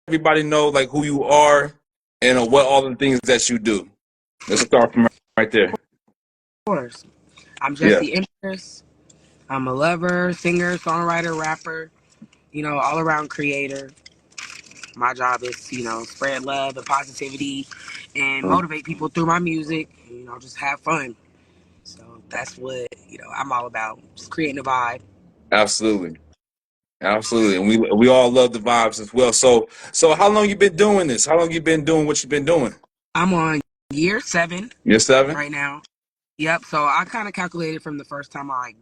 everybody know like who you are and what all the things that you do. Let's start from right there. Course. I'm Just Yeah. The Empress. I'm a lover, singer, songwriter, rapper, all around creator. My job is to, spread love and positivity and Mm. motivate people through my music and, just have fun. So that's what, I'm all about. Just creating a vibe. Absolutely. Absolutely. And we all love the vibes as well. So how long you been doing this? How long you been doing what you've been doing? I'm on year 7 Year 7? right now. Yep. So I kind of calculated from the first time I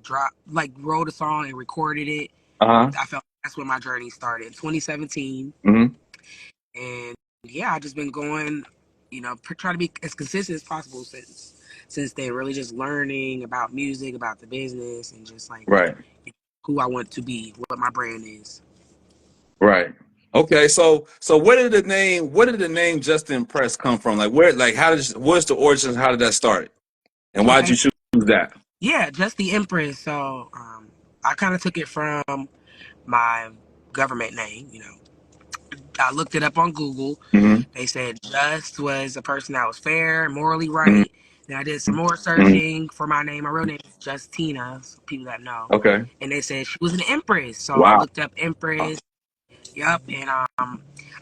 wrote a song and recorded it. Uh-huh. I felt that's when my journey started, 2017. Mm-hmm. And yeah, I just been going, try to be as consistent as possible since then. Really just learning about music, about the business, and just like Right. who I want to be, what my brand is. Right. Okay, so where did the name Just The Empress come from? Like what's the origins, how did that start? And why did Okay. you choose that? Yeah, Just the Empress. So I kind of took it from my government name. I looked it up on Google. Mm-hmm. They said Just was a person that was fair, morally Mm-hmm. right. Then I did some more Mm-hmm. searching for my name. My real name is Justina, so people that know. Okay. And they said she was an empress. So I Wow. looked up empress. Yep. And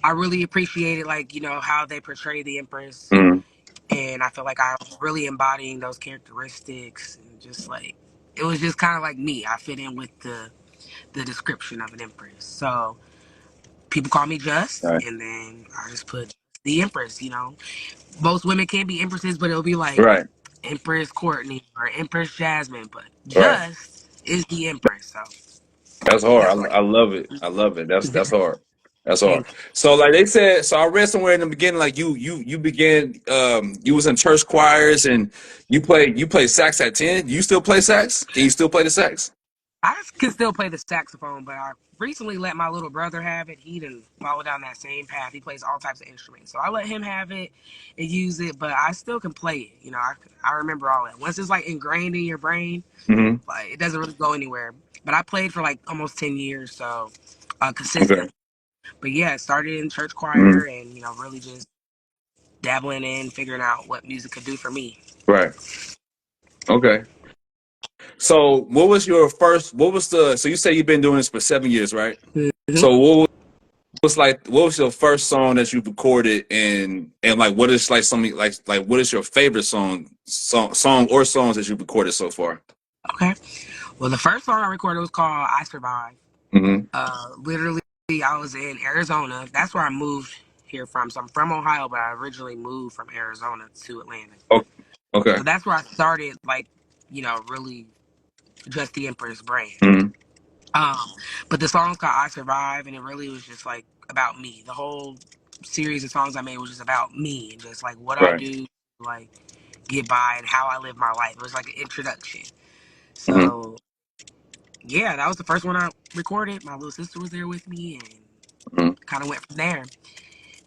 I really appreciated how they portray the empress. Mm-hmm. And I feel like I was really embodying those characteristics and just like it was just kind of like me. I fit in with the description of an empress. So people call me Just, Right. and then I just put the empress. Most women can't be empresses, but it'll be like Right. Empress Courtney or Empress Jasmine, but Right. Just is the empress. So That's hard. that's I love it. I love it. That's hard. That's hard. thank you. So like they said, so I read somewhere in the beginning, like you began you was in church choirs and you play sax at 10. Do you still play sax? Can you still play the sax? I can still play the saxophone, but I recently let my little brother have it. He didn't follow down that same path. He plays all types of instruments. So I let him have it and use it, but I still can play it. I remember all that. Once it's like ingrained in your brain, Mm-hmm. like it doesn't really go anywhere. But I played for like almost 10 years, so Okay. consistent. But yeah, started in church Mm-hmm. choir and, really just dabbling in, figuring out what music could do for me. Right. Okay. So so you say you've been doing this for 7 years, right? Mm-hmm. So what was your first song that you recorded and like what is like something like what is your favorite song or songs that you've recorded so far? Okay. Well, the first song I recorded was called I Survived. Mm-hmm. Literally, I was in Arizona. That's where I moved here from. So I'm from Ohio, but I originally moved from Arizona to Atlanta. Oh, okay. So that's where I started, really Just the Empress brand. Mm-hmm. Um, but the song's called I Survive, and it really was just like about me. The whole series of songs I made was just about me and just like what I Right. do, like get by and how I live my life. It was like an introduction. Mm-hmm. So yeah, that was the first one I recorded. My little sister was there with me, and Mm-hmm. kind of went from there.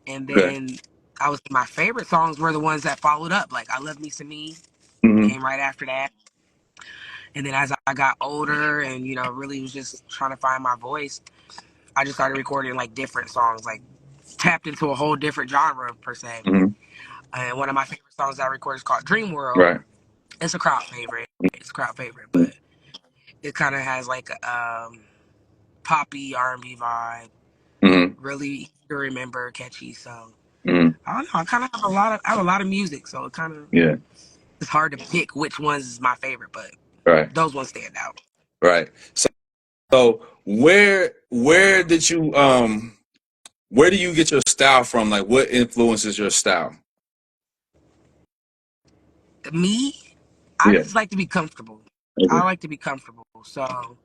And Okay. then my favorite songs were the ones that followed up. Like I Love Me Some Me Mm-hmm. came right after that. And then as I got older and, really was just trying to find my voice, I just started recording like different songs, like tapped into a whole different genre per se. Mm-hmm. And one of my favorite songs I recorded is called Dream World. Right. It's a crowd favorite. It's a crowd favorite, but it kind of has like a poppy R&B vibe. Mm-hmm. Really easy to remember, catchy. So Mm-hmm. I don't know. I kind of have a lot of music, so it kind of Yeah. it's hard to pick which ones is my favorite, but Right. those ones stand out. Right. So where do you get your style from? Like what influences your style? Me, I Yeah. just like to be comfortable. I Okay. like to be comfortable. So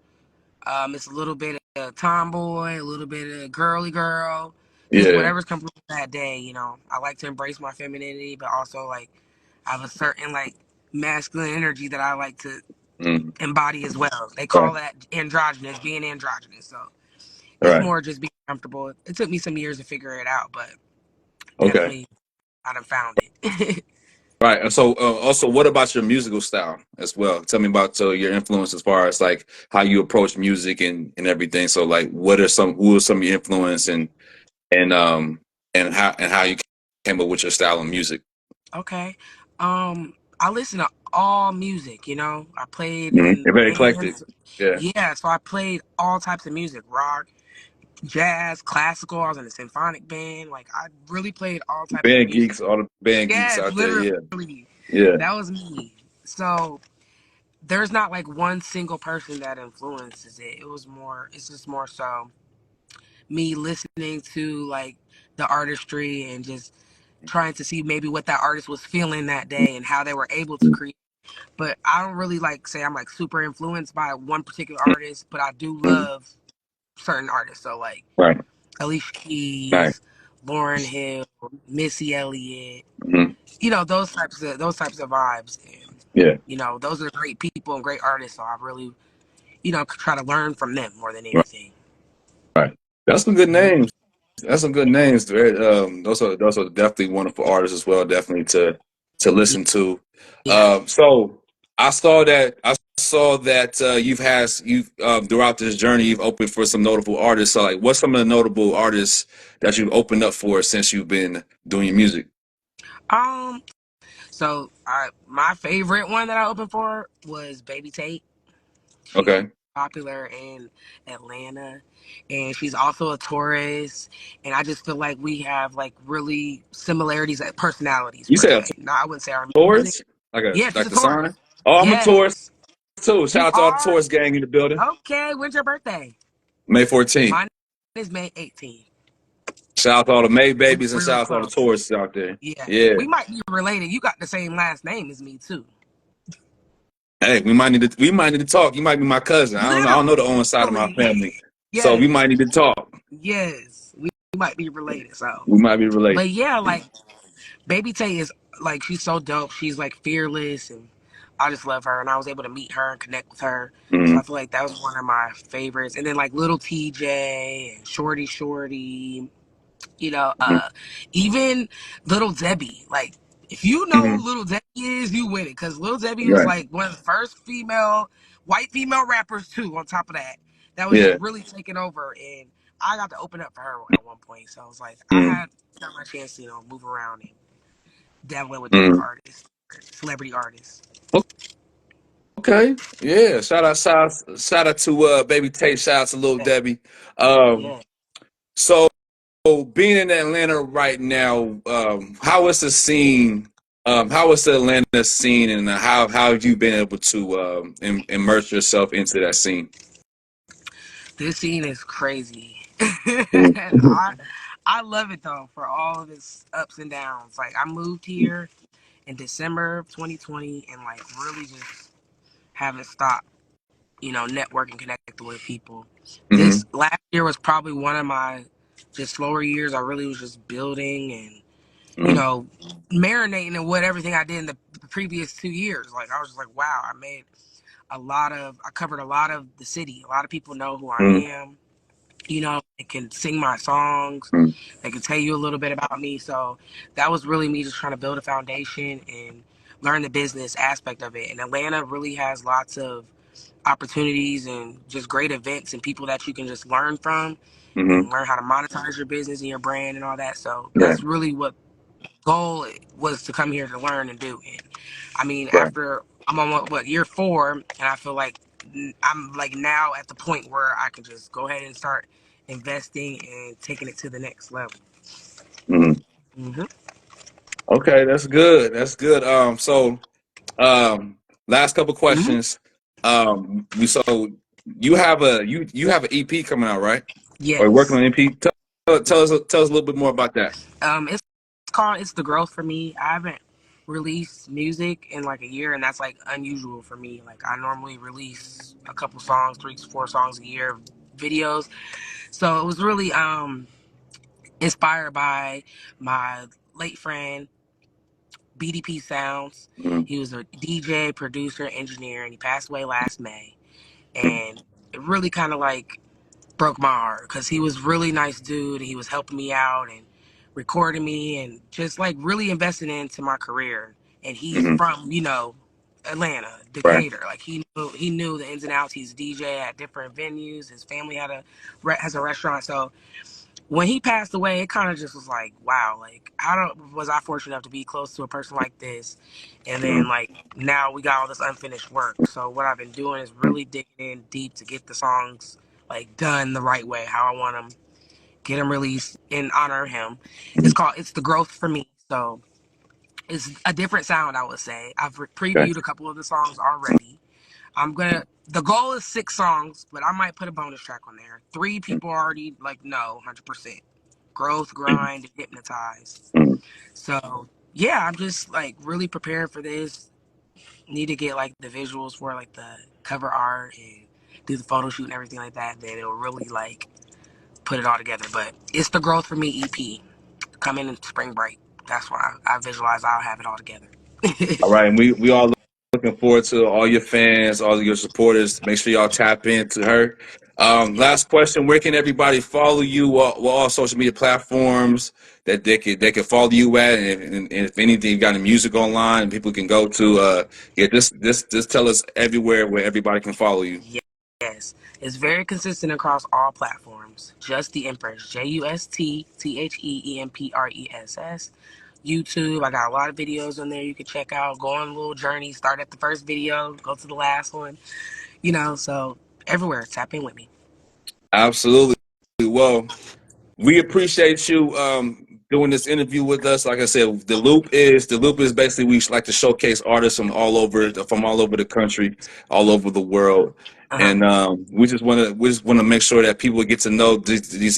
it's a little bit of tomboy, a little bit of girly girl, just Yeah. whatever's comfortable that day. I like to embrace my femininity, but also like I have a certain like masculine energy that I like to Mm-hmm. embody as well. They Right. call that androgynous, being androgynous. So it's Right. more just being comfortable. It took me some years to figure it out, but Okay. definitely I done found it. Right. And so, also, what about your musical style as well? Tell me about your influence as far as like how you approach music and everything. So, like, who are some of your influence and and how you came up with your style of music. Okay. I listen to all music, you know. I played in You're very eclectic. bands. Yeah, Yeah, so I played all types of music, rock, jazz, classical. I was in a symphonic band. Like I really played all types of band music. geeks, all the band geeks Yes, out there. Yeah, literally. yeah, That was me. So there's not like one single person that influences it. It's just more so me listening to like the artistry and just trying to see maybe what that artist was feeling that day and how they were able to create. But I don't really like say I'm like super influenced by one particular artist, but I do mm-hmm. love certain artists. So like Right, Alicia right, Keys, Lauryn Hill, Missy Elliott, mm-hmm. you know, those types of vibes. And, Yeah, you know, those are great people and great artists. So I really, you know, try to learn from them more than right, anything. right. That's some good Mhm. names. That's some good names. Those are definitely wonderful artists as well. Definitely to Yeah. listen to. Yes. So I saw that you've throughout this journey you've opened for some notable artists. So like, what's some of the notable artists that you've opened up for since you've been doing your music? Um. So my favorite one that I opened for was Baby Tate. She's Okay, popular in Atlanta, and she's also a Taurus. And I just feel like we have like really similarities at personalities you per said se. Not I wouldn't say our a music. Taurus, Yeah, she's like a the sign. Taurus. Oh, I'm a Taurus Yes, too. Shout you out to all the are. Taurus gang in the building. Okay, when's your birthday? May 14th. Mine is May 18th. Shout out to all the May babies and We were shout out to all the close. Tauruses out there. Yeah, Yeah. we might be related. You got the same last name as me too. Hey, we might need to talk. You might be my cousin. I don't know the Owen side of my family. Literally. So we Yes. might need to talk. Yes. We might be related. So, We might be related. but yeah, like Baby Tay is like she's so dope. She's like fearless, and I just love her. And I was able to meet her and connect with her, so Mm-hmm. I feel like that was one of my favorites. And then like Little TJ and Shorty Shorty, you know, even Little Debbie. Like if you know Mm-hmm. who Little Debbie is, you win it because Little Debbie was Right. like one of the first white female rappers too. On top of that, that was just Yeah. really taking over, and I got to open up for her at one point. So I was like, I Mm-hmm. had got my chance to move around and dabbling with different Mm-hmm. artists, celebrity artists. Okay. Yeah. Shout out to Baby Tate. Shout out to Little Yeah, Debbie. Um, yeah. so being in Atlanta right now, how is the scene? How is the Atlanta scene, and how have you been able to immerse yourself into that scene? This scene is crazy. Mm-hmm. I love it though for all of its ups and downs. Like I moved here in December of 2020 and like really just haven't stopped, networking, connecting with people. This last year was probably one of my just slower years. I really was just building and, you Mm-hmm. know, marinating in what everything I did in the previous 2 years. Like I was just like, wow, I covered a lot of the city. A lot of people know who I Mm-hmm. am. They can sing my songs. They can tell you a little bit about me. So that was really me just trying to build a foundation and learn the business aspect of it. And Atlanta really has lots of opportunities and just great events and people that you can just learn from Mm-hmm. and learn how to monetize your business and your brand and all that. So Right. that's really what goal was to come here to learn and do. And I mean, Right. after I'm on what year 4, and I feel like I'm like now at the point where I can just go ahead and start investing and taking it to the next level. Mm-hmm. Hmm. Okay, that's good. That's good. Um, last couple Hmm. questions. So you have an EP coming out, right? Or you're working Yes. on an EP? Tell us a little bit more about that. It's the growth for me. I haven't released music in like a year, and that's like unusual for me. Like I normally release a couple songs, 3 to 4 songs a year, videos. So it was really inspired by my late friend BDP Sounds. Mm-hmm. He was a DJ, producer, engineer, and he passed away last May. And it really kind of like broke my heart because he was really nice dude. And he was helping me out and recording me and just like really investing into my career. And he's Mm-hmm. from Atlanta, Right. Decatur. Like he knew the ins and outs. He's a DJ at different venues. His family has a restaurant. So when he passed away, it kind of just was like, wow, like how was I fortunate enough to be close to a person like this, and then Mm. like now we got all this unfinished work. So what I've been doing is really digging in deep to get the songs like done the right way, how I want them, get them released in honor of him. It's the growth for me. So it's a different sound, I would say. I've Okay. previewed a couple of the songs already. The goal is 6 songs, but I might put a bonus track on there. 3 people already like no, 100%. Growth, grind, and hypnotize. Mm. So yeah, I'm just like really prepared for this. Need to get like the visuals for like the cover art and do the photo shoot and everything like that. Then it'll really like put it all together. But it's the Growth for Me EP coming in spring break. That's why I visualize I'll have it all together. All right, and we all looking forward to all your fans, all of your supporters. Make sure y'all tap into her. Last question: where can everybody follow you? All social media platforms that they can follow you at, and if anything, you got any music online, people can go to. Yeah, just tell us everywhere where everybody can follow you. Yes, it's very consistent across all platforms. Just the Empress, JustTheEmpress. YouTube, I got a lot of videos on there you can check out. Go on a little journey. Start at the first video, go to the last one. So everywhere, tap in with me. Absolutely. Well, we appreciate you doing this interview with us. Like I said, the loop is basically we like to showcase artists from all over the country, all over the world, Uh huh. and we just want to make sure that people get to know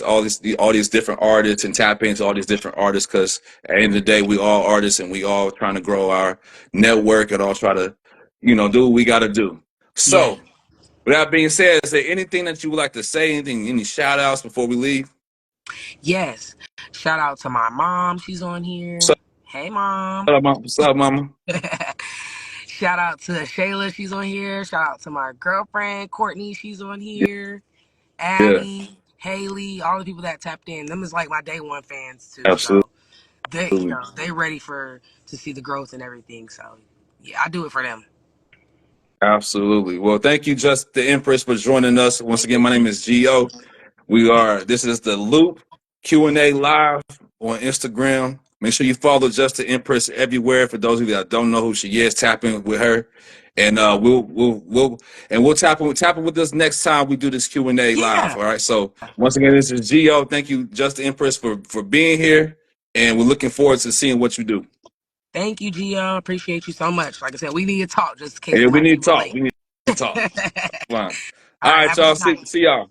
all these different artists and tap into all these different artists because at the end of the day, we all artists and we all trying to grow our network and all try to do what we got to do. Yeah. So, with that being said, is there anything that you would like to say? Anything, any shout outs before we leave? Yes. Shout out to my mom. She's on What's here. up, Hey, mom. mama? What's up, mama? Shout out to Shayla. She's on here. Shout out to my girlfriend, Courtney. She's on here. Yeah, Addie, Haley, all the people that tapped in. Them is like my day one fans too. absolutely. So they ready to see the growth and everything. So yeah, I do it for them. Absolutely. Well, thank you, Just the Empress, for joining us. Once Thank again, my name is Gio. This is the Loop Q&A live on Instagram. Make sure you follow Just the Empress everywhere. For those of you that don't know who she is, tap in with her. And we'll tap in with us next time we do this Q&A live. Yeah. All right. So once again, this is Gio. Thank you, Just the Empress, for being here. And we're looking forward to seeing what you do. Thank you, Gio. Appreciate you so much. Like I said, we need to talk just in case And we we might need be to talk. late. We need to talk. Fine. All All right. right, Have a y'all. good See night. y'all.